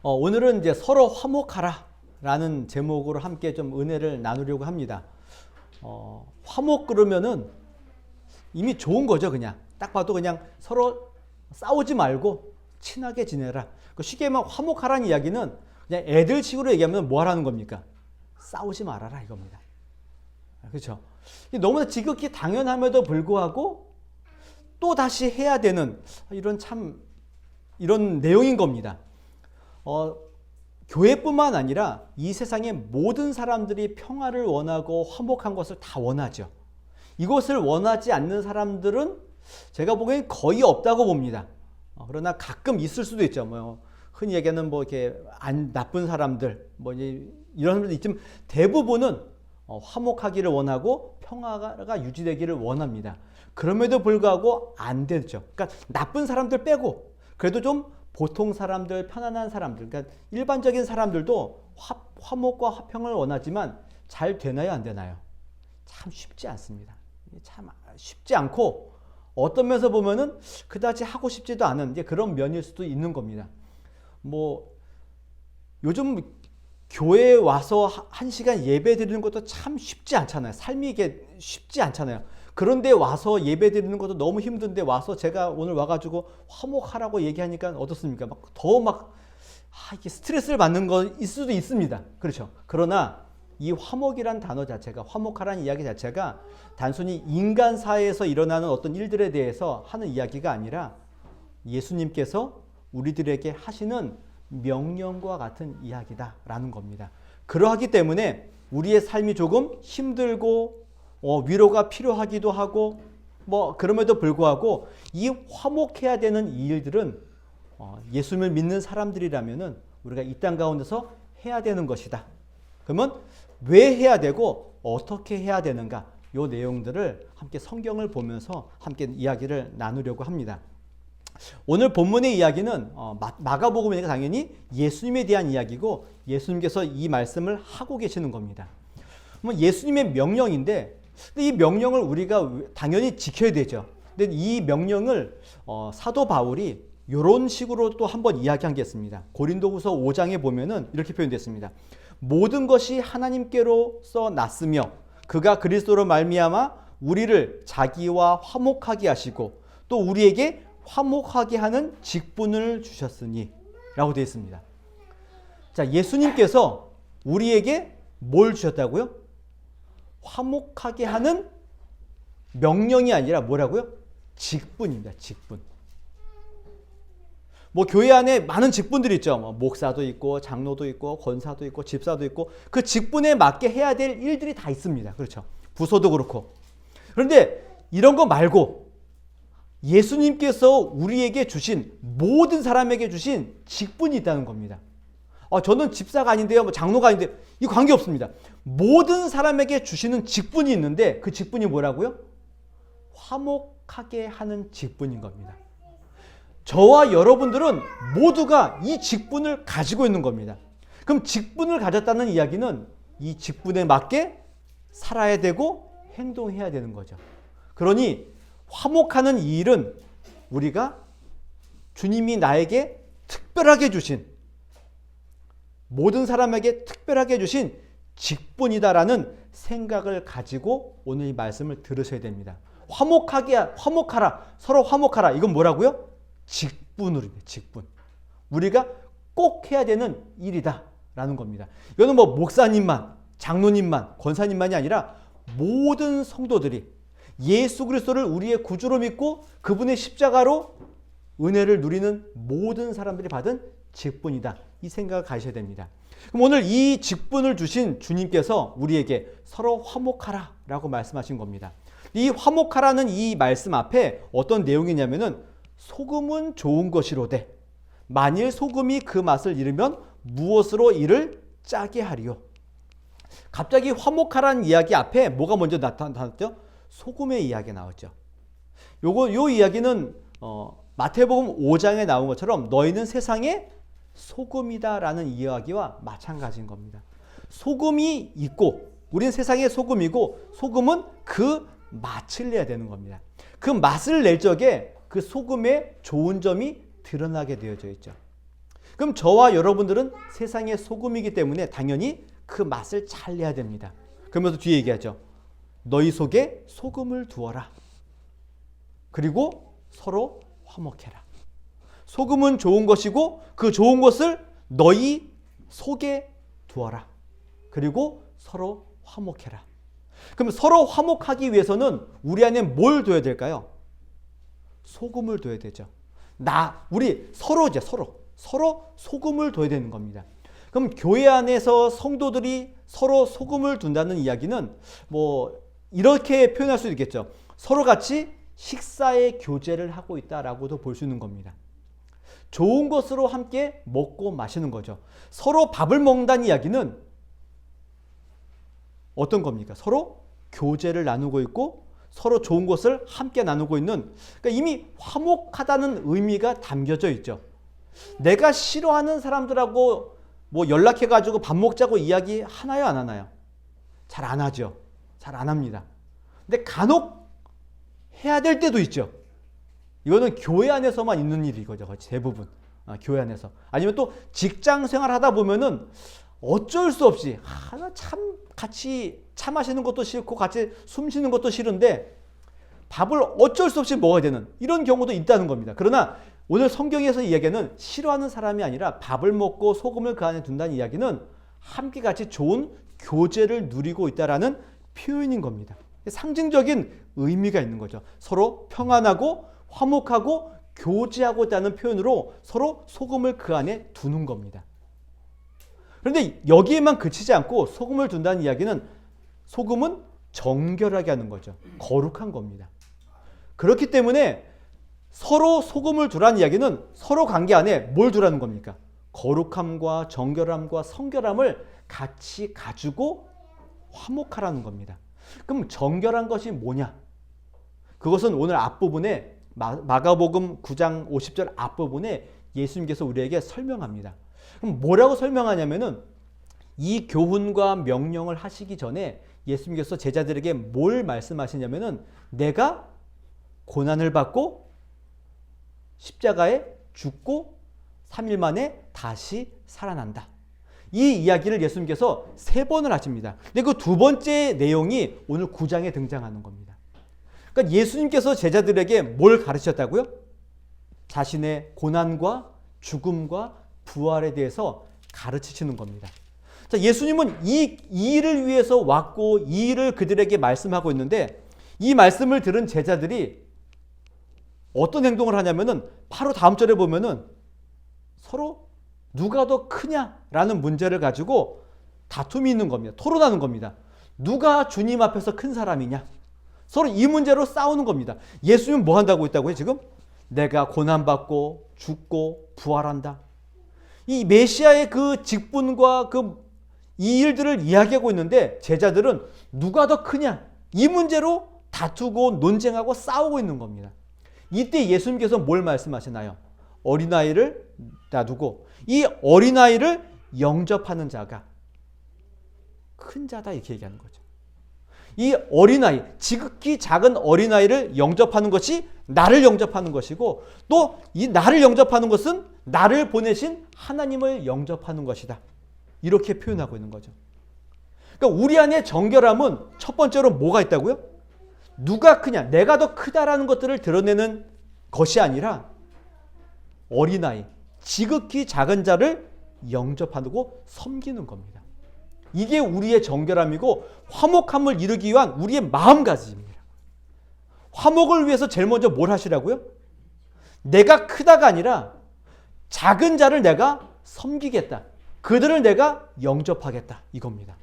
오늘은 이제 서로 화목하라 라는 제목으로 함께 좀 은혜를 나누려고 합니다. 화목 그러면은 이미 좋은 거죠, 그냥. 딱 봐도 그냥 서로 싸우지 말고 친하게 지내라. 쉽게 말하면 화목하라는 이야기는 그냥 애들 식으로 얘기하면 뭐 하라는 겁니까? 싸우지 말아라 이겁니다. 그렇죠? 너무나 지극히 당연함에도 불구하고 또 다시 해야 되는 이런 내용인 겁니다. 교회뿐만 아니라 이 세상의 모든 사람들이 평화를 원하고 화목한 것을 다 원하죠. 이것을 원하지 않는 사람들은 제가 보기엔 거의 없다고 봅니다. 그러나 가끔 있을 수도 있죠. 흔히 얘기하는 이렇게 나쁜 사람들, 이런 사람들 있지만 대부분은 화목하기를 원하고 평화가 유지되기를 원합니다. 그럼에도 불구하고 안 되죠. 그러니까 나쁜 사람들 빼고 그래도 좀 보통 사람들, 편안한 사람들, 그러니까 일반적인 사람들도 화목과 화평을 원하지만 잘 되나요, 안 되나요? 참 쉽지 않습니다. 참 쉽지 않고 어떤 면에서 보면은 그다지 하고 싶지도 않은 그런 면일 수도 있는 겁니다. 요즘 교회에 와서 1시간 예배 드리는 것도 참 쉽지 않잖아요. 삶이 이게 쉽지 않잖아요. 그런데 와서 예배 드리는 것도 너무 힘든데 와서 제가 오늘 와가지고 화목하라고 얘기하니까 어떻습니까? 이게 스트레스를 받는 거일 수도 있습니다. 그렇죠. 그러나 이 화목이란 단어 자체가, 화목하라는 이야기 자체가 단순히 인간사회에서 일어나는 어떤 일들에 대해서 하는 이야기가 아니라 예수님께서 우리들에게 하시는 명령과 같은 이야기다라는 겁니다. 그러하기 때문에 우리의 삶이 조금 힘들고 위로가 필요하기도 하고 그럼에도 불구하고 이 화목해야 되는 이 일들은 예수님을 믿는 사람들이라면은 우리가 이 땅 가운데서 해야 되는 것이다. 그러면 왜 해야 되고 어떻게 해야 되는가? 이 내용들을 함께 성경을 보면서 함께 이야기를 나누려고 합니다. 오늘 본문의 이야기는 마가복음이니까 당연히 예수님에 대한 이야기고 예수님께서 이 말씀을 하고 계시는 겁니다. 예수님의 명령인데 이 명령을 우리가 당연히 지켜야 되죠. 근데 이 명령을 사도 바울이 이런 식으로 또 한번 이야기한 게 있습니다. 고린도후서 5장에 보면은 이렇게 표현됐습니다. 모든 것이 하나님께로서 났으며 그가 그리스도로 말미암아 우리를 자기와 화목하게 하시고 또 우리에게 화목하게 하는 직분을 주셨으니 라고 되어 있습니다. 자, 예수님께서 우리에게 뭘 주셨다고요? 화목하게 하는 명령이 아니라 뭐라고요? 직분입니다. 직분. 교회 안에 많은 직분들이 있죠. 목사도 있고 장로도 있고 권사도 있고 집사도 있고 그 직분에 맞게 해야 될 일들이 다 있습니다. 그렇죠. 부서도 그렇고. 그런데 이런 거 말고 예수님께서 우리에게 주신 모든 사람에게 주신 직분이 있다는 겁니다. 저는 집사가 아닌데요. 장로가 아닌데요. 이 관계없습니다. 모든 사람에게 주시는 직분이 있는데 그 직분이 뭐라고요? 화목하게 하는 직분인 겁니다. 저와 여러분들은 모두가 이 직분을 가지고 있는 겁니다. 그럼 직분을 가졌다는 이야기는 이 직분에 맞게 살아야 되고 행동해야 되는 거죠. 그러니 화목하는 이 일은 우리가 주님이 나에게 특별하게 주신, 모든 사람에게 특별하게 주신 직분이다라는 생각을 가지고 오늘 이 말씀을 들으셔야 됩니다. 화목하라, 서로 화목하라. 이건 뭐라고요? 직분으로입니다. 직분. 우리가 꼭 해야 되는 일이다라는 겁니다. 이거는 목사님만, 장로님만, 권사님만이 아니라 모든 성도들이 예수 그리스도를 우리의 구주로 믿고 그분의 십자가로 은혜를 누리는 모든 사람들이 받은 직분이다. 이 생각을 가셔야 됩니다. 그럼 오늘 이 직분을 주신 주님께서 우리에게 서로 화목하라 라고 말씀하신 겁니다. 이 화목하라는 이 말씀 앞에 어떤 내용이냐면은 소금은 좋은 것이로되 만일 소금이 그 맛을 잃으면 무엇으로 이를 짜게 하리요. 갑자기 화목하라는 이야기 앞에 뭐가 먼저 나타났죠? 소금의 이야기가 나왔죠. 요 이야기는 마태복음 5장에 나온 것처럼 너희는 세상의 소금이다라는 이야기와 마찬가지인 겁니다. 소금이 있고 우리는 세상의 소금이고 소금은 그 맛을 내야 되는 겁니다. 그 맛을 낼 적에 그 소금의 좋은 점이 드러나게 되어져 있죠. 그럼 저와 여러분들은 세상의 소금이기 때문에 당연히 그 맛을 잘 내야 됩니다. 그러면서 뒤에 얘기하죠. 너희 속에 소금을 두어라. 그리고 서로 화목해라. 소금은 좋은 것이고 그 좋은 것을 너희 속에 두어라. 그리고 서로 화목해라. 그럼 서로 화목하기 위해서는 우리 안에 뭘 둬야 될까요? 소금을 둬야 되죠. 우리 서로죠, 서로 소금을 둬야 되는 겁니다. 그럼 교회 안에서 성도들이 서로 소금을 둔다는 이야기는 뭐 이렇게 표현할 수 있겠죠. 서로 같이 식사의 교제를 하고 있다라고도 볼 수 있는 겁니다. 좋은 것으로 함께 먹고 마시는 거죠. 서로 밥을 먹는다는 이야기는 어떤 겁니까? 서로 교제를 나누고 있고 서로 좋은 것을 함께 나누고 있는, 그러니까 이미 화목하다는 의미가 담겨져 있죠. 내가 싫어하는 사람들하고 뭐 연락해가지고 밥 먹자고 이야기 하나요, 안 하나요? 잘 안 하죠. 잘 안 합니다. 근데 간혹 해야 될 때도 있죠. 이거는 교회 안에서만 있는 일이거죠. 대부분. 교회 안에서. 아니면 또 직장 생활 하다 보면은 어쩔 수 없이 참 같이 차 마시는 것도 싫고 같이 숨 쉬는 것도 싫은데 밥을 어쩔 수 없이 먹어야 되는 이런 경우도 있다는 겁니다. 그러나 오늘 성경에서 이야기는 싫어하는 사람이 아니라 밥을 먹고 소금을 그 안에 둔다는 이야기는 함께 같이 좋은 교제를 누리고 있다라는 표현인 겁니다. 상징적인 의미가 있는 거죠. 서로 평안하고 화목하고 교제하고 있다는 표현으로 서로 소금을 그 안에 두는 겁니다. 그런데 여기에만 그치지 않고 소금을 둔다는 이야기는 소금은 정결하게 하는 거죠. 거룩한 겁니다. 그렇기 때문에 서로 소금을 두라는 이야기는 서로 관계 안에 뭘 두라는 겁니까? 거룩함과 정결함과 성결함을 같이 가지고 화목하라는 겁니다. 그럼 정결한 것이 뭐냐? 그것은 오늘 앞부분에 마가복음 9장 50절 앞부분에 예수님께서 우리에게 설명합니다. 그럼 뭐라고 설명하냐면은 이 교훈과 명령을 하시기 전에 예수님께서 제자들에게 뭘 말씀하시냐면은 내가 고난을 받고 십자가에 죽고 3일 만에 다시 살아난다. 이 이야기를 예수님께서 3번을 하십니다. 근데 그 두 번째 내용이 오늘 9장에 등장하는 겁니다. 그러니까 예수님께서 제자들에게 뭘 가르치셨다고요? 자신의 고난과 죽음과 부활에 대해서 가르치시는 겁니다. 자, 예수님은 이 일을 위해서 왔고 이 일을 그들에게 말씀하고 있는데 이 말씀을 들은 제자들이 어떤 행동을 하냐면은 바로 다음 절에 보면은 서로 누가 더 크냐라는 문제를 가지고 다툼이 있는 겁니다. 토론하는 겁니다. 누가 주님 앞에서 큰 사람이냐? 서로 이 문제로 싸우는 겁니다. 예수님은 뭐 한다고 했다고요, 지금? 내가 고난받고 죽고 부활한다. 이 메시아의 그 직분과 이 일들을 이야기하고 있는데 제자들은 누가 더 크냐? 이 문제로 다투고 논쟁하고 싸우고 있는 겁니다. 이때 예수님께서 뭘 말씀하시나요? 어린아이를 놔두고 이 어린아이를 영접하는 자가 큰 자다 이렇게 얘기하는 거죠. 이 어린아이, 지극히 작은 어린아이를 영접하는 것이 나를 영접하는 것이고 또 이 나를 영접하는 것은 나를 보내신 하나님을 영접하는 것이다. 이렇게 표현하고 있는 거죠. 그러니까 우리 안에 정결함은 첫 번째로 뭐가 있다고요? 누가 크냐, 내가 더 크다라는 것들을 드러내는 것이 아니라 어린아이, 지극히 작은 자를 영접하고 섬기는 겁니다. 이게 우리의 정결함이고 화목함을 이루기 위한 우리의 마음가짐입니다. 화목을 위해서 제일 먼저 뭘 하시라고요? 내가 크다가 아니라 작은 자를 내가 섬기겠다. 그들을 내가 영접하겠다. 이겁니다.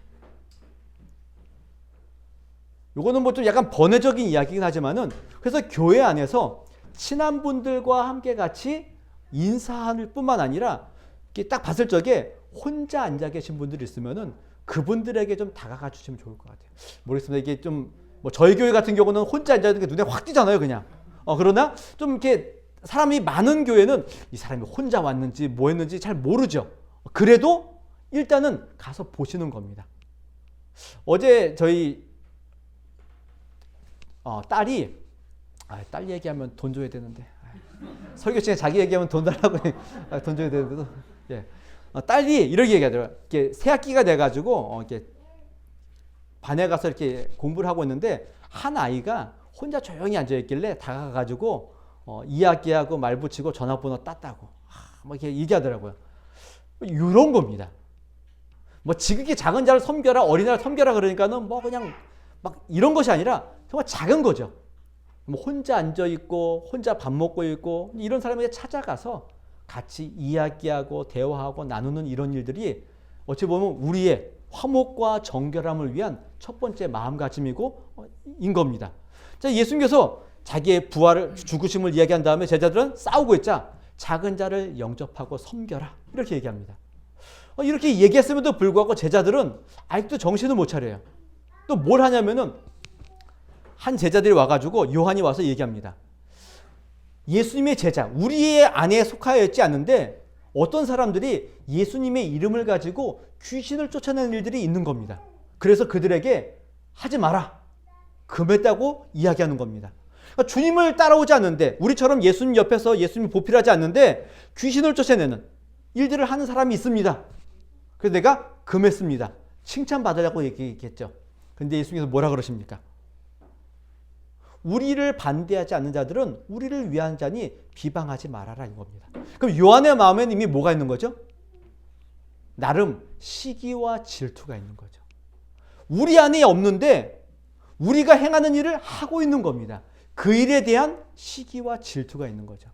이거는 뭐 좀 약간 번외적인 이야기긴 하지만은 그래서 교회 안에서 친한 분들과 함께 같이 인사할 뿐만 아니라 딱 봤을 적에 혼자 앉아 계신 분들이 있으면은 그분들에게 좀 다가가 주시면 좋을 것 같아요. 모르겠습니다. 이게 좀 뭐 저희 교회 같은 경우는 혼자 앉아 있는 게 눈에 확 띄잖아요, 그냥. 그러나 좀 이렇게 사람이 많은 교회는 이 사람이 혼자 왔는지 뭐 했는지 잘 모르죠. 그래도 일단은 가서 보시는 겁니다. 어제 저희 딸이 딸 얘기하면 돈 줘야 되는데 설교 시간에 자기 얘기하면 돈 달라고 돈 줘야 되는데도 예. 딸이 이렇게 얘기하더라고요. 이렇게 새 학기가 돼가지고 이렇게 반에 가서 이렇게 공부를 하고 있는데 한 아이가 혼자 조용히 앉아 있길래 다가가가지고 이야기하고 말 붙이고 전화번호 땄다고 막 이렇게 얘기하더라고요. 이런 겁니다. 뭐 지극히 작은 자를 섬겨라, 어린아이를 섬겨라 그러니까는 뭐 그냥 막 이런 것이 아니라 정말 작은 거죠. 뭐 혼자 앉아 있고 혼자 밥 먹고 있고 이런 사람에게 찾아가서 같이 이야기하고 대화하고 나누는 이런 일들이 어찌 보면 우리의 화목과 정결함을 위한 첫 번째 마음가짐이고 인 겁니다. 자, 예수님께서 자기의 부활을 죽으심을 이야기한 다음에 제자들은 싸우고 있자 작은 자를 영접하고 섬겨라 이렇게 얘기합니다. 이렇게 얘기했음에도 불구하고 제자들은 아직도 정신을 못 차려요. 또 뭘 하냐면은 한 제자들이 와가지고 요한이 와서 얘기합니다. 예수님의 제자, 우리의 안에 속하여 있지 않는데 어떤 사람들이 예수님의 이름을 가지고 귀신을 쫓아내는 일들이 있는 겁니다. 그래서 그들에게 하지 마라, 금했다고 이야기하는 겁니다. 그러니까 주님을 따라오지 않는데 우리처럼 예수님 옆에서 예수님 보필하지 않는데 귀신을 쫓아내는 일들을 하는 사람이 있습니다. 그래서 내가 금했습니다. 칭찬받으려고 얘기했죠. 근데 예수님께서 뭐라 그러십니까? 우리를 반대하지 않는 자들은 우리를 위한 자니 비방하지 말아라 이겁니다. 그럼 요한의 마음에는 이미 뭐가 있는 거죠? 나름 시기와 질투가 있는 거죠. 우리 안에 없는데 우리가 행하는 일을 하고 있는 겁니다. 그 일에 대한 시기와 질투가 있는 거죠.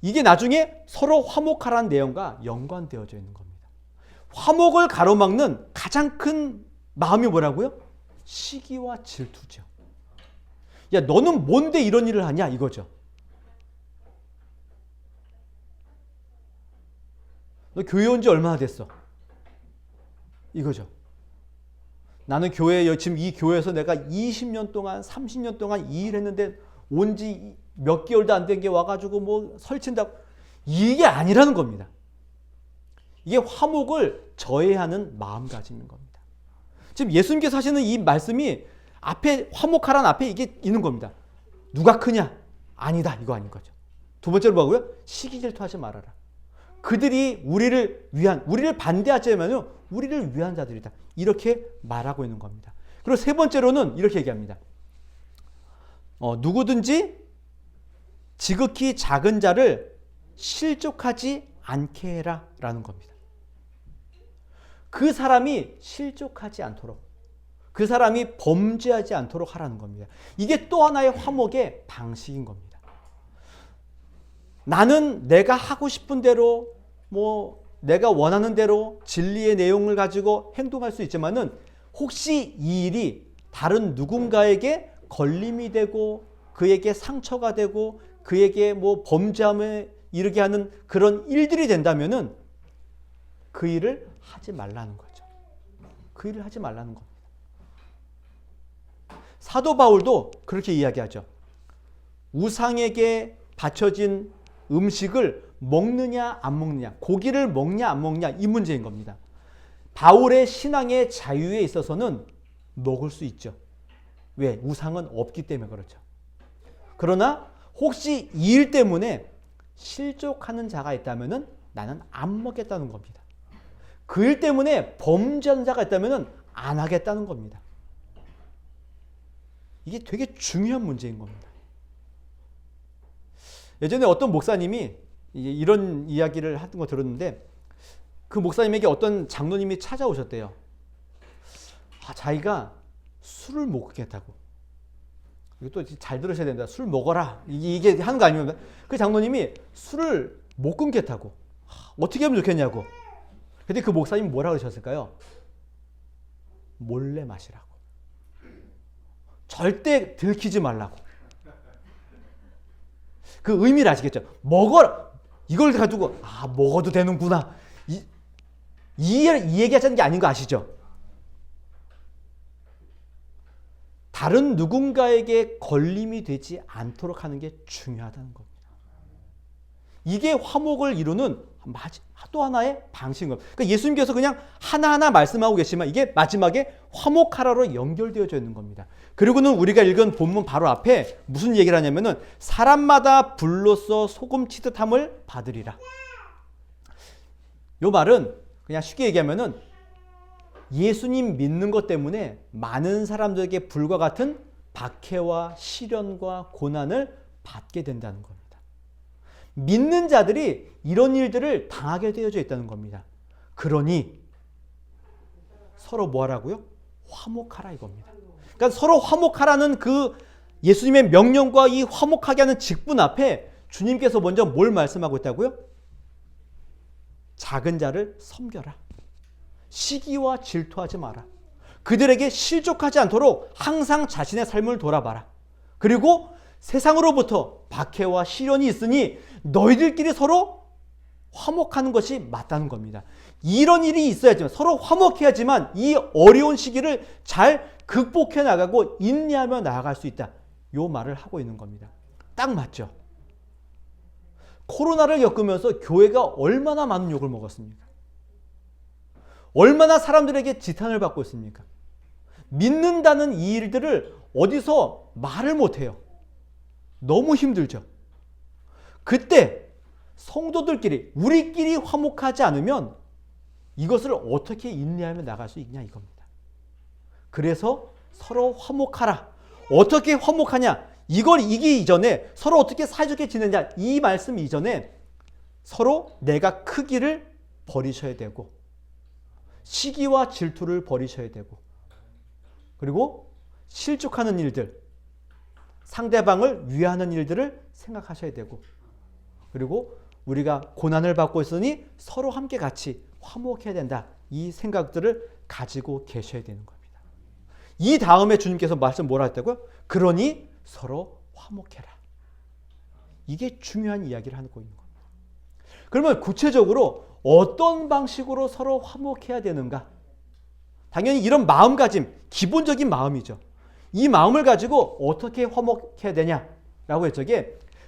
이게 나중에 서로 화목하라는 내용과 연관되어져 있는 겁니다. 화목을 가로막는 가장 큰 마음이 뭐라고요? 시기와 질투죠. 야, 너는 뭔데 이런 일을 하냐 이거죠. 너 교회 온 지 얼마나 됐어? 이거죠. 나는 지금 이 교회에서 내가 20년 동안 30년 동안 이 일 했는데 온 지 몇 개월도 안 된 게 와가지고 뭐 설친다고, 이게 아니라는 겁니다. 이게 화목을 저해하는 마음가짐인 겁니다. 지금 예수님께서 하시는 이 말씀이 앞에 화목하라는 앞에 이게 있는 겁니다. 누가 크냐? 아니다. 이거 아닌 거죠. 두 번째로 뭐고요? 시기 질투하지 말아라. 그들이 우리를 반대하자면요, 우리를 위한 자들이다. 이렇게 말하고 있는 겁니다. 그리고 세 번째로는 이렇게 얘기합니다. 누구든지 지극히 작은 자를 실족하지 않게 해라 라는 겁니다. 그 사람이 실족하지 않도록, 그 사람이 범죄하지 않도록 하라는 겁니다. 이게 또 하나의 화목의 방식인 겁니다. 나는 내가 하고 싶은 대로, 내가 원하는 대로 진리의 내용을 가지고 행동할 수 있지만은 혹시 이 일이 다른 누군가에게 걸림이 되고 그에게 상처가 되고 그에게 범죄함에 이르게 하는 그런 일들이 된다면은 그 일을 하지 말라는 거죠. 그 일을 하지 말라는 겁니다. 사도 바울도 그렇게 이야기하죠. 우상에게 바쳐진 음식을 먹느냐 안 먹느냐, 고기를 먹냐 안 먹냐, 이 문제인 겁니다. 바울의 신앙의 자유에 있어서는 먹을 수 있죠. 왜? 우상은 없기 때문에 그렇죠. 그러나 혹시 이 일 때문에 실족하는 자가 있다면 나는 안 먹겠다는 겁니다. 그 일 때문에 범죄하는 자가 있다면 안 하겠다는 겁니다. 이게 되게 중요한 문제인 겁니다. 예전에 어떤 목사님이 이런 이야기를 하던 거 들었는데, 그 목사님에게 어떤 장로님이 찾아오셨대요. 자기가 술을 못 끊겠다고. 이거 또 잘 들으셔야 된다. 술 먹어라. 이게 하는 거 아니면, 그 장로님이 술을 못 끊겠다고. 어떻게 하면 좋겠냐고. 근데 그 목사님이 뭐라 그러셨을까요? 몰래 마시라고. 절대 들키지 말라고. 그 의미를 아시겠죠? 먹어라. 이걸 가지고 먹어도 되는구나. 이 얘기하자는 게 아닌 거 아시죠? 다른 누군가에게 걸림이 되지 않도록 하는 게 중요하다는 겁니다. 이게 화목을 이루는 또 하나의 방식인 겁니다. 그러니까 예수님께서 그냥 하나하나 말씀하고 계시지만 이게 마지막에 화목하라로 연결되어져 있는 겁니다. 그리고는 우리가 읽은 본문 바로 앞에 무슨 얘기를 하냐면은 사람마다 불로써 소금 치듯함을 받으리라. 이 말은 그냥 쉽게 얘기하면은 예수님 믿는 것 때문에 많은 사람들에게 불과 같은 박해와 시련과 고난을 받게 된다는 겁니다. 믿는 자들이 이런 일들을 당하게 되어져 있다는 겁니다. 그러니 서로 뭐 하라고요? 화목하라 이겁니다. 그러니까 서로 화목하라는 그 예수님의 명령과 이 화목하게 하는 직분 앞에 주님께서 먼저 뭘 말씀하고 있다고요? 작은 자를 섬겨라. 시기와 질투하지 마라. 그들에게 실족하지 않도록 항상 자신의 삶을 돌아봐라. 그리고 세상으로부터 박해와 시련이 있으니 너희들끼리 서로 화목하는 것이 맞다는 겁니다. 이런 일이 있어야지만 서로 화목해야지만 이 어려운 시기를 잘 극복해 나가고 인내하며 나아갈 수 있다. 요 말을 하고 있는 겁니다. 딱 맞죠? 코로나를 겪으면서 교회가 얼마나 많은 욕을 먹었습니까? 얼마나 사람들에게 지탄을 받고 있습니까? 믿는다는 이 일들을 어디서 말을 못해요. 너무 힘들죠. 그때 성도들끼리 우리끼리 화목하지 않으면 이것을 어떻게 인내하며 나갈 수 있냐 이겁니다. 그래서 서로 화목하라. 어떻게 화목하냐? 이걸 이기 이전에 서로 어떻게 사이좋게 지내냐 이 말씀 이전에 서로 내가 크기를 버리셔야 되고 시기와 질투를 버리셔야 되고 그리고 실족하는 일들 상대방을 위하는 일들을 생각하셔야 되고 그리고 우리가 고난을 받고 있으니 서로 함께 같이 화목해야 된다. 이 생각들을 가지고 계셔야 되는 겁니다. 이 다음에 주님께서 말씀 뭐라 했다고요? 그러니 서로 화목해라. 이게 중요한 이야기를 하고 있는 겁니다. 그러면 구체적으로 어떤 방식으로 서로 화목해야 되는가? 당연히 이런 마음가짐, 기본적인 마음이죠. 이 마음을 가지고 어떻게 화목해야 되냐라고 했죠.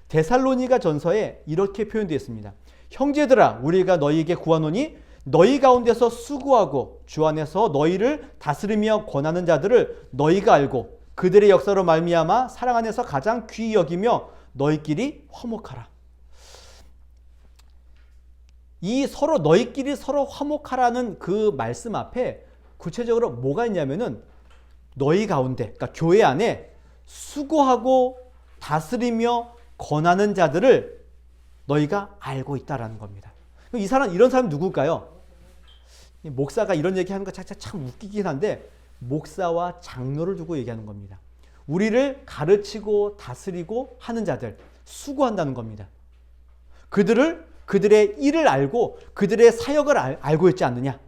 데살로니가 전서에 이렇게 표현되어 있습니다. 형제들아 우리가 너희에게 구하노니 너희 가운데서 수고하고 주 안에서 너희를 다스리며 권하는 자들을 너희가 알고 그들의 역사로 말미암아 사랑 안에서 가장 귀히 여기며 너희끼리 화목하라. 이 서로 너희끼리 서로 화목하라는 그 말씀 앞에 구체적으로 뭐가 있냐면은 너희 가운데, 그러니까 교회 안에 수고하고 다스리며 권하는 자들을 너희가 알고 있다라는 겁니다. 이런 사람 누굴까요? 목사가 이런 얘기하는 거 참 웃기긴 한데 목사와 장로를 두고 얘기하는 겁니다. 우리를 가르치고 다스리고 하는 자들, 수고한다는 겁니다. 그들의 일을 알고 그들의 사역을 알고 있지 않느냐?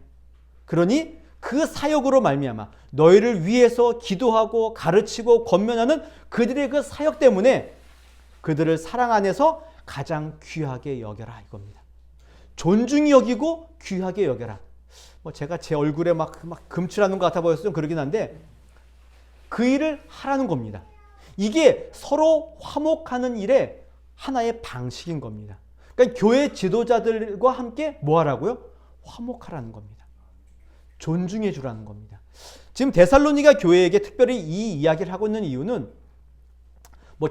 그러니 그 사역으로 말미암아 너희를 위해서 기도하고 가르치고 권면하는 그들의 그 사역 때문에 그들을 사랑 안에서 가장 귀하게 여겨라 이겁니다. 존중히 여기고 귀하게 여겨라. 제가 제 얼굴에 막 금칠하는 것 같아 보여서 좀 그러긴 한데 그 일을 하라는 겁니다. 이게 서로 화목하는 일의 하나의 방식인 겁니다. 그러니까 교회 지도자들과 함께 뭐 하라고요? 화목하라는 겁니다. 존중해 주라는 겁니다. 지금 데살로니가 교회에게 특별히 이 이야기를 하고 있는 이유는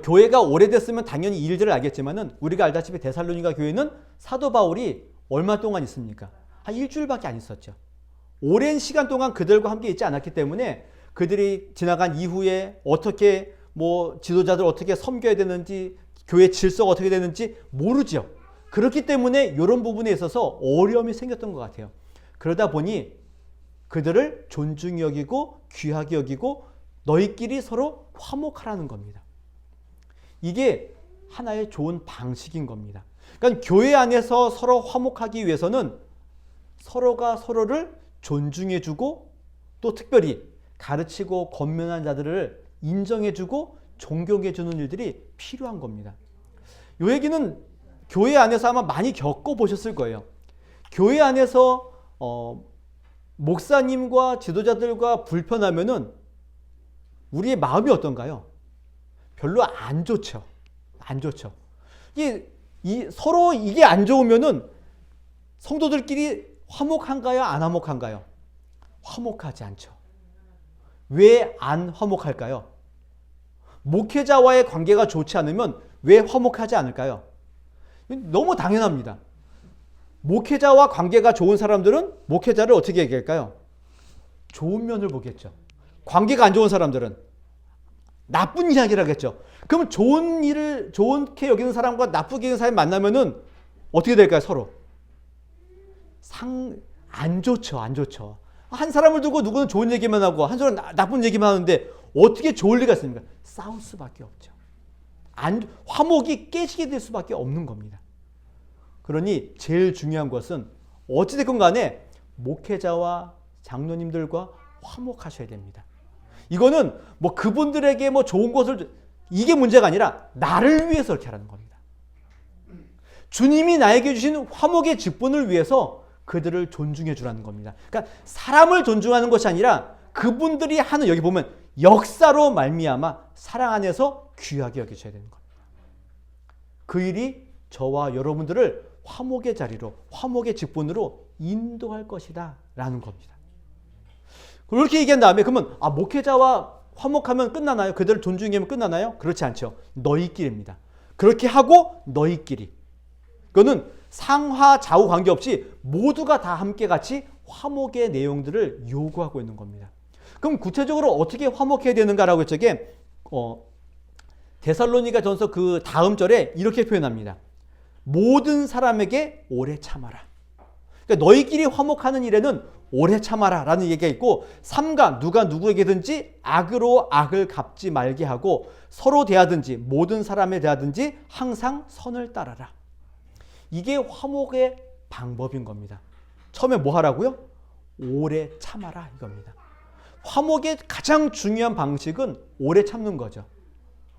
교회가 오래됐으면 당연히 이 일들을 알겠지만은 우리가 알다시피 데살로니가 교회는 사도 바울이 얼마 동안 있습니까? 한 일주일밖에 안 있었죠. 오랜 시간 동안 그들과 함께 있지 않았기 때문에 그들이 지나간 이후에 어떻게 지도자들 어떻게 섬겨야 되는지 교회 질서가 어떻게 되는지 모르죠. 그렇기 때문에 이런 부분에 있어서 어려움이 생겼던 것 같아요. 그러다 보니 그들을 존중히 여기고 귀하게 여기고 너희끼리 서로 화목하라는 겁니다. 이게 하나의 좋은 방식인 겁니다. 그러니까 교회 안에서 서로 화목하기 위해서는 서로가 서로를 존중해주고 또 특별히 가르치고 권면한 자들을 인정해주고 존경해주는 일들이 필요한 겁니다. 이 얘기는 교회 안에서 아마 많이 겪어보셨을 거예요. 교회 안에서 목사님과 지도자들과 불편하면은 우리의 마음이 어떤가요? 별로 안 좋죠. 안 좋죠. 서로 이게 안 좋으면은 성도들끼리 화목한가요? 안 화목한가요? 화목하지 않죠. 왜 안 화목할까요? 목회자와의 관계가 좋지 않으면 왜 화목하지 않을까요? 너무 당연합니다. 목회자와 관계가 좋은 사람들은 목회자를 어떻게 얘기할까요? 좋은 면을 보겠죠. 관계가 안 좋은 사람들은 나쁜 이야기를 하겠죠. 그럼 좋은 일을 좋게 여기는 사람과 나쁘게 여기는 사람이 만나면은 어떻게 될까요? 서로 안 좋죠. 안 좋죠. 한 사람을 두고 누구는 좋은 얘기만 하고 한 사람은 나쁜 얘기만 하는데 어떻게 좋을 리가 있습니까? 싸울 수밖에 없죠. 화목이 깨지게 될 수밖에 없는 겁니다. 그러니 제일 중요한 것은 어찌됐건 간에 목회자와 장로님들과 화목하셔야 됩니다. 이거는 뭐 그분들에게 뭐 좋은 것을 이게 문제가 아니라 나를 위해서 그렇게 하라는 겁니다. 주님이 나에게 주신 화목의 직분을 위해서 그들을 존중해 주라는 겁니다. 그러니까 사람을 존중하는 것이 아니라 그분들이 하는 여기 보면 역사로 말미암아 사랑 안에서 귀하게 여기셔야 되는 겁니다. 그 일이 저와 여러분들을 화목의 자리로 화목의 직분으로 인도할 것이다 라는 겁니다. 그렇게 얘기한 다음에 그러면 목회자와 화목하면 끝나나요? 그들을 존중하면 끝나나요? 그렇지 않죠. 너희끼리입니다. 그렇게 하고 너희끼리. 그거는 상하 좌우 관계없이 모두가 다 함께 같이 화목의 내용들을 요구하고 있는 겁니다. 그럼 구체적으로 어떻게 화목해야 되는가라고 했죠. 데살로니가 전서 그 다음 절에 이렇게 표현합니다. 모든 사람에게 오래 참아라. 그러니까 너희끼리 화목하는 일에는 오래 참아라 라는 얘기가 있고, 삼가 누가 누구에게든지 악으로 악을 갚지 말게 하고 서로 대하든지 모든 사람에 대하든지 항상 선을 따라라. 이게 화목의 방법인 겁니다. 처음에 뭐 하라고요? 오래 참아라 이겁니다. 화목의 가장 중요한 방식은 오래 참는 거죠.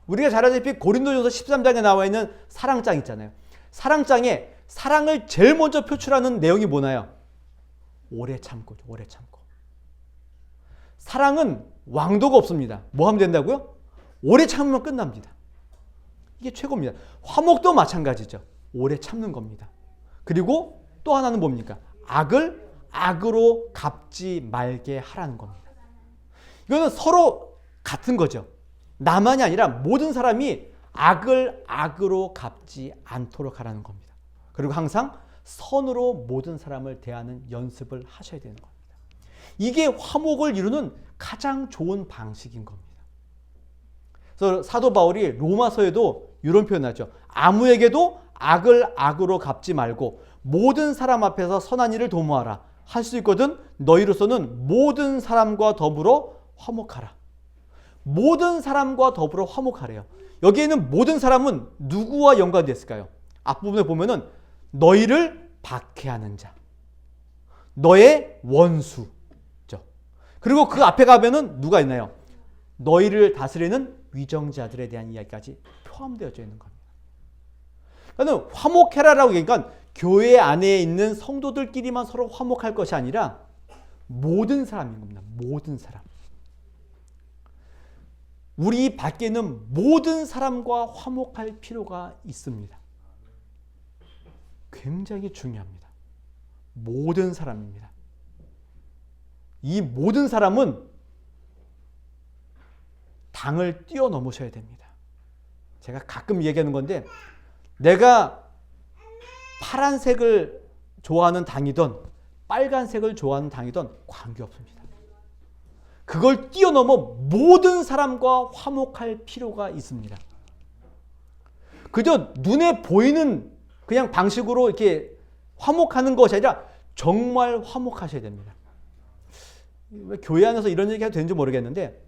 우리가 잘 알다시피 고린도전서 13장에 나와 있는 사랑장 있잖아요. 사랑장에 사랑을 제일 먼저 표출하는 내용이 뭐나요? 오래 참고, 오래 참고. 사랑은 왕도가 없습니다. 뭐 하면 된다고요? 오래 참으면 끝납니다. 이게 최고입니다. 화목도 마찬가지죠. 오래 참는 겁니다. 그리고 또 하나는 뭡니까? 악을 악으로 갚지 말게 하라는 겁니다. 이거는 서로 같은 거죠. 나만이 아니라 모든 사람이 악을 악으로 갚지 않도록 하라는 겁니다. 그리고 항상 선으로 모든 사람을 대하는 연습을 하셔야 되는 겁니다. 이게 화목을 이루는 가장 좋은 방식인 겁니다. 그래서 사도 바울이 로마서에도 이런 표현을 하죠. 아무에게도 악을 악으로 갚지 말고 모든 사람 앞에서 선한 일을 도모하라. 할 수 있거든 너희로서는 모든 사람과 더불어 화목하라. 모든 사람과 더불어 화목하래요. 여기에는 모든 사람은 누구와 연관됐을까요? 앞부분에 보면은 너희를 박해하는 자, 너의 원수죠. 그리고 그 앞에 가면은 누가 있나요? 너희를 다스리는 위정자들에 대한 이야기까지 포함되어 있는 겁니다. 그러니까 화목해라라고 얘기하니까 교회 안에 있는 성도들끼리만 서로 화목할 것이 아니라 모든 사람인 겁니다. 모든 사람. 우리 밖에 있는 모든 사람과 화목할 필요가 있습니다. 굉장히 중요합니다. 모든 사람입니다. 이 모든 사람은 당을 뛰어넘으셔야 됩니다. 제가 가끔 얘기하는 건데 내가 파란색을 좋아하는 당이든 빨간색을 좋아하는 당이든 관계없습니다. 그걸 뛰어넘어 모든 사람과 화목할 필요가 있습니다. 그저 눈에 보이는 그냥 방식으로 이렇게 화목하는 것이 아니라 정말 화목하셔야 됩니다. 왜 교회 안에서 이런 얘기 해도 되는지 모르겠는데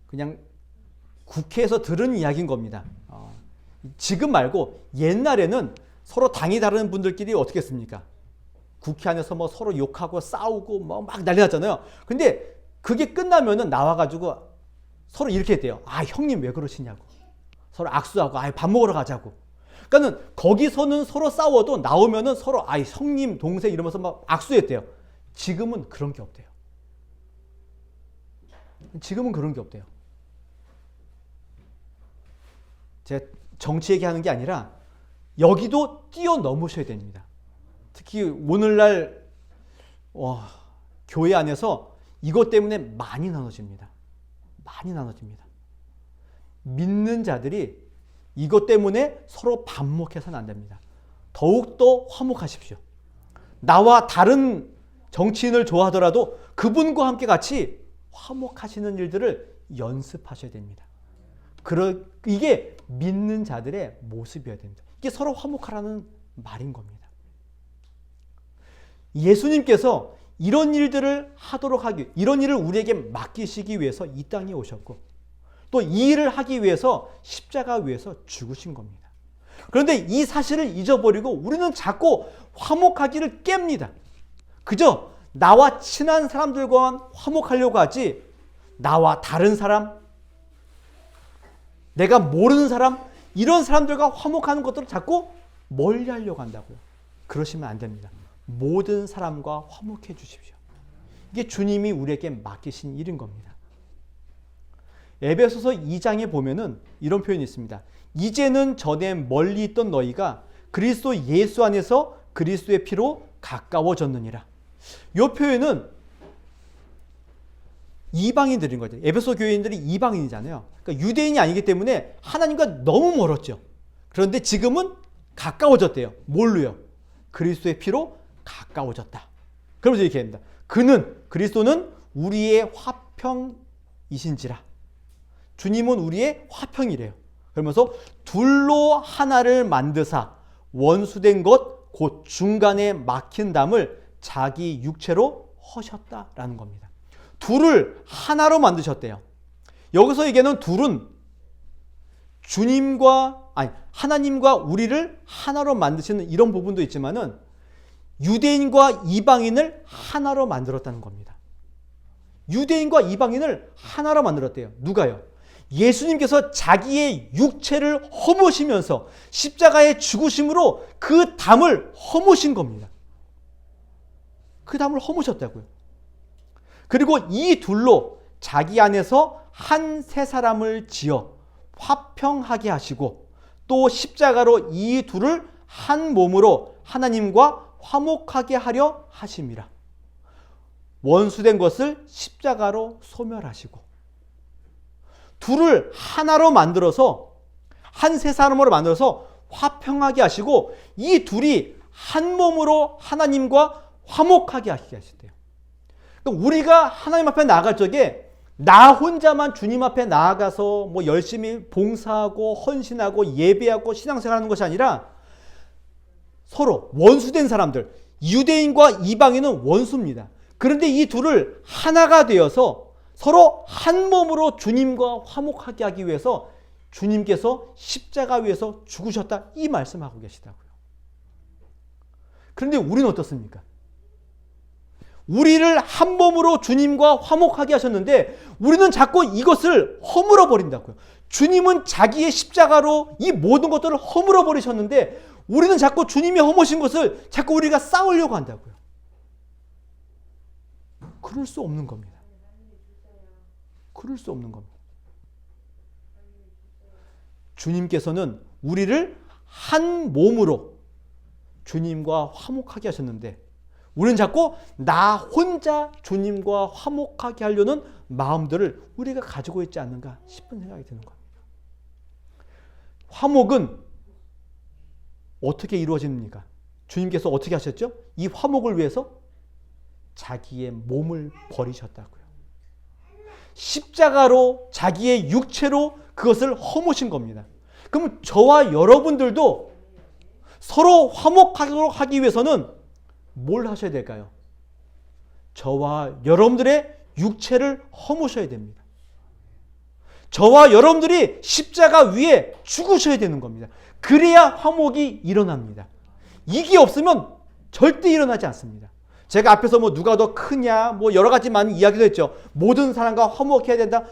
그냥 국회에서 들은 이야기인 겁니다. 지금 말고 옛날에는 서로 당이 다른 분들끼리 어떻게 했습니까? 국회 안에서 뭐 서로 욕하고 싸우고 뭐 막 난리 났잖아요. 근데 그게 끝나면은 나와가지고 서로 이렇게 했대요. 형님 왜 그러시냐고. 서로 악수하고 밥 먹으러 가자고. 그러니까는 거기서는 서로 싸워도 나오면은 서로 형님 동생 이러면서 막 악수했대요. 지금은 그런 게 없대요. 지금은 그런 게 없대요. 제가 정치 얘기하는 게 아니라 여기도 뛰어넘으셔야 됩니다. 특히 오늘날 교회 안에서 이것 때문에 많이 나눠집니다. 많이 나눠집니다. 믿는 자들이 이것 때문에 서로 반목해서는 안 됩니다. 더욱더 화목하십시오. 나와 다른 정치인을 좋아하더라도 그분과 함께 같이 화목하시는 일들을 연습하셔야 됩니다. 이게 믿는 자들의 모습이어야 됩니다. 이게 서로 화목하라는 말인 겁니다. 예수님께서 이런 일들을 하도록 이런 일을 우리에게 맡기시기 위해서 이 땅에 오셨고, 또 이 일을 하기 위해서 십자가 위에서 죽으신 겁니다. 그런데 이 사실을 잊어버리고 우리는 자꾸 화목하기를 깹니다. 그저 나와 친한 사람들과만 화목하려고 하지, 나와 다른 사람, 내가 모르는 사람, 이런 사람들과 화목하는 것들을 자꾸 멀리하려고 한다고요. 그러시면 안 됩니다. 모든 사람과 화목해 주십시오. 이게 주님이 우리에게 맡기신 일인 겁니다. 에베소서 2장에 보면은 이런 표현이 있습니다. 이제는 전에 멀리 있던 너희가 그리스도 예수 안에서 그리스도의 피로 가까워졌느니라. 이 표현은 이방인들인 거죠. 에베소 교인들이 이방인이잖아요. 그러니까 유대인이 아니기 때문에 하나님과 너무 멀었죠. 그런데 지금은 가까워졌대요. 뭘로요? 그리스도의 피로 가까워졌다. 그러면서 이렇게 합니다. 그리스도는 우리의 화평이신지라. 주님은 우리의 화평이래요. 그러면서 둘로 하나를 만드사 원수된 것 곧 중간에 막힌 담을 자기 육체로 허셨다라는 겁니다. 둘을 하나로 만드셨대요. 여기서 얘기하는 둘은 하나님과 우리를 하나로 만드시는 이런 부분도 있지만은 유대인과 이방인을 하나로 만들었다는 겁니다. 유대인과 이방인을 하나로 만들었대요. 누가요? 예수님께서 자기의 육체를 허무시면서 십자가의 죽으심으로 그 담을 허무신 겁니다. 그 담을 허무셨다고요. 그리고 이 둘로 자기 안에서 한 세 사람을 지어 화평하게 하시고, 또 십자가로 이 둘을 한 몸으로 하나님과 화목하게 하려 하심이라. 원수된 것을 십자가로 소멸하시고 둘을 하나로 만들어서 한 세 사람으로 만들어서 화평하게 하시고, 이 둘이 한 몸으로 하나님과 화목하게 하시게 하시대요. 그러니까 우리가 하나님 앞에 나아갈 적에 나 혼자만 주님 앞에 나아가서 뭐 열심히 봉사하고 헌신하고 예배하고 신앙생활하는 것이 아니라 서로 원수된 사람들, 유대인과 이방인은 원수입니다. 그런데 이 둘을 하나가 되어서 서로 한 몸으로 주님과 화목하게 하기 위해서 주님께서 십자가 위에서 죽으셨다, 이 말씀하고 계시다고요. 그런데 우리는 어떻습니까? 우리를 한 몸으로 주님과 화목하게 하셨는데 우리는 자꾸 이것을 허물어 버린다고요. 주님은 자기의 십자가로 이 모든 것들을 허물어 버리셨는데 우리는 자꾸 주님이 허무신 것을 자꾸 우리가 쌓으려고 한다고요. 그럴 수 없는 겁니다. 그럴 수 없는 겁니다. 주님께서는 우리를 한 몸으로 주님과 화목하게 하셨는데 우리는 자꾸 나 혼자 주님과 화목하게 하려는 마음들을 우리가 가지고 있지 않는가 싶은 생각이 드는 겁니다. 화목은 어떻게 이루어집니까? 주님께서 어떻게 하셨죠? 이 화목을 위해서 자기의 몸을 버리셨다고요. 십자가로 자기의 육체로 그것을 허무신 겁니다. 그럼 저와 여러분들도 서로 화목하도록 하기 위해서는 뭘 하셔야 될까요? 저와 여러분들의 육체를 허무셔야 됩니다. 저와 여러분들이 십자가 위에 죽으셔야 되는 겁니다. 그래야 화목이 일어납니다. 이게 없으면 절대 일어나지 않습니다. 제가 앞에서 뭐 누가 더 크냐 뭐 여러 가지 많은 이야기도 했죠. 모든 사람과 화목해야 된다.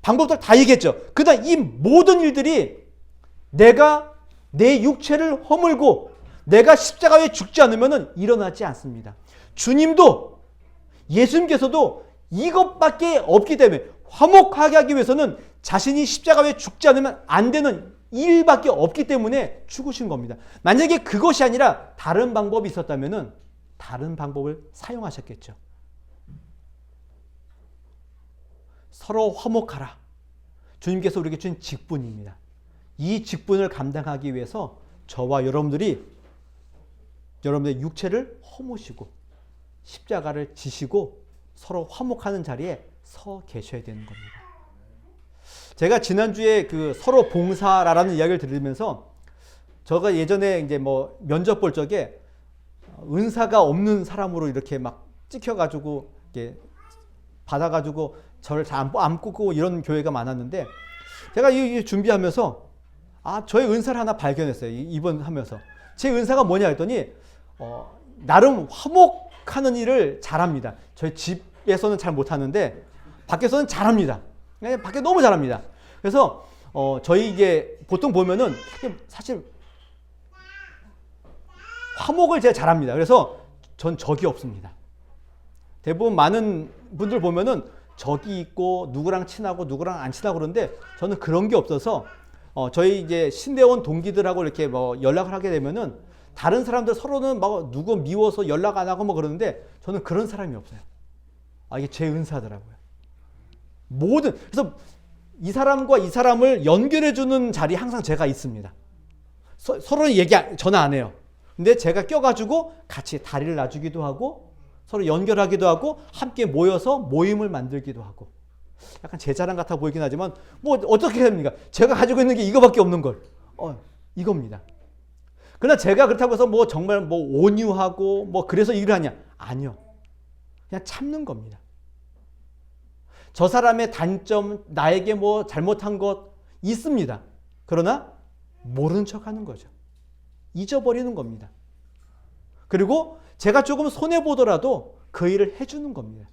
방법들 다 얘기했죠. 그러나 이 모든 일들이 내가 내 육체를 허물고 내가 십자가에 죽지 않으면 일어나지 않습니다. 주님도 예수님께서도 이것밖에 없기 때문에 화목하게 하기 위해서는 자신이 십자가에 죽지 않으면 안 되는 일밖에 없기 때문에 죽으신 겁니다. 만약에 그것이 아니라 다른 방법이 있었다면 다른 방법을 사용하셨겠죠. 서로 화목하라. 주님께서 우리에게 준 직분입니다. 이 직분을 감당하기 위해서 저와 여러분들이 여러분의 육체를 허무시고 십자가를 지시고 서로 화목하는 자리에 서 계셔야 되는 겁니다. 제가 지난주에 그 서로 봉사라는 이야기를 들으면서 제가 예전에 이제 뭐 면접 볼 적에 은사가 없는 사람으로 이렇게 막 찍혀가지고 이렇게 받아가지고 저를 잘 안 꾸고 이런 교회가 많았는데 제가 이 준비하면서 저의 은사를 하나 발견했어요. 이번 하면서 제 은사가 뭐냐 했더니 나름 화목하는 일을 잘합니다. 저희 집에서는 잘 못하는데 밖에서는 잘합니다. 밖에 너무 잘합니다. 그래서 저희 이게 보통 보면은 사실 화목을 제가 잘합니다. 그래서 전 적이 없습니다. 대부분 많은 분들 보면은 적이 있고 누구랑 친하고 누구랑 안 친하고 그러는데 저는 그런 게 없어서 저희 이제 신대원 동기들하고 이렇게 뭐 연락을 하게 되면은 다른 사람들 서로는 막 누구 미워서 연락 안 하고 뭐 그러는데 저는 그런 사람이 없어요. 이게 제 은사더라고요. 그래서 이 사람과 이 사람을 연결해 주는 자리 항상 제가 있습니다. 서로 전화 안 해요. 근데 제가 껴가지고 같이 다리를 놔주기도 하고 서로 연결하기도 하고 함께 모여서 모임을 만들기도 하고 약간 제 자랑 같아 보이긴 하지만 뭐 어떻게 됩니까? 제가 가지고 있는 게 이거밖에 없는 걸 이겁니다. 그러나 제가 그렇다고 해서 뭐 정말 뭐 온유하고 뭐 그래서 일을 하냐? 아니요. 그냥 참는 겁니다. 저 사람의 단점, 나에게 뭐 잘못한 것 있습니다. 그러나 모르는 척 하는 거죠. 잊어버리는 겁니다. 그리고 제가 조금 손해보더라도 그 일을 해주는 겁니다.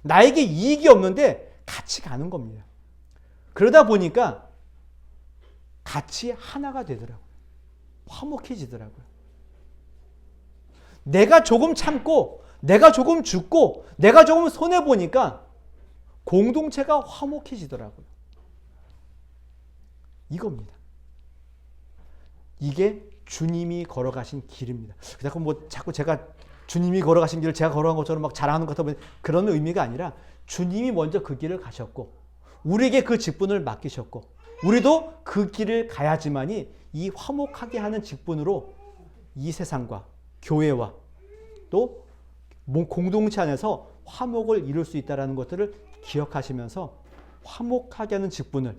나에게 이익이 없는데 같이 가는 겁니다. 그러다 보니까 같이 하나가 되더라고요. 화목해지더라고요. 내가 조금 참고 내가 조금 죽고 내가 조금 손해보니까 공동체가 화목해지더라고요. 이겁니다. 이게 주님이 걸어가신 길입니다. 자꾸 뭐 자꾸 제가 주님이 걸어가신 길을 제가 걸어간 것처럼 막 자랑하는 것 같아 보면 그런 의미가 아니라 주님이 먼저 그 길을 가셨고 우리에게 그 직분을 맡기셨고 우리도 그 길을 가야지만이 이 화목하게 하는 직분으로 이 세상과 교회와 또 공동체 안에서 화목을 이룰 수 있다는 것들을 기억하시면서 화목하게 하는 직분을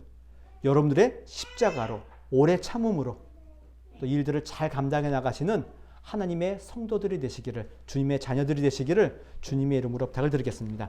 여러분들의 십자가로 오래 참음으로 또 일들을 잘 감당해 나가시는 하나님의 성도들이 되시기를 주님의 자녀들이 되시기를 주님의 이름으로 부탁을 드리겠습니다.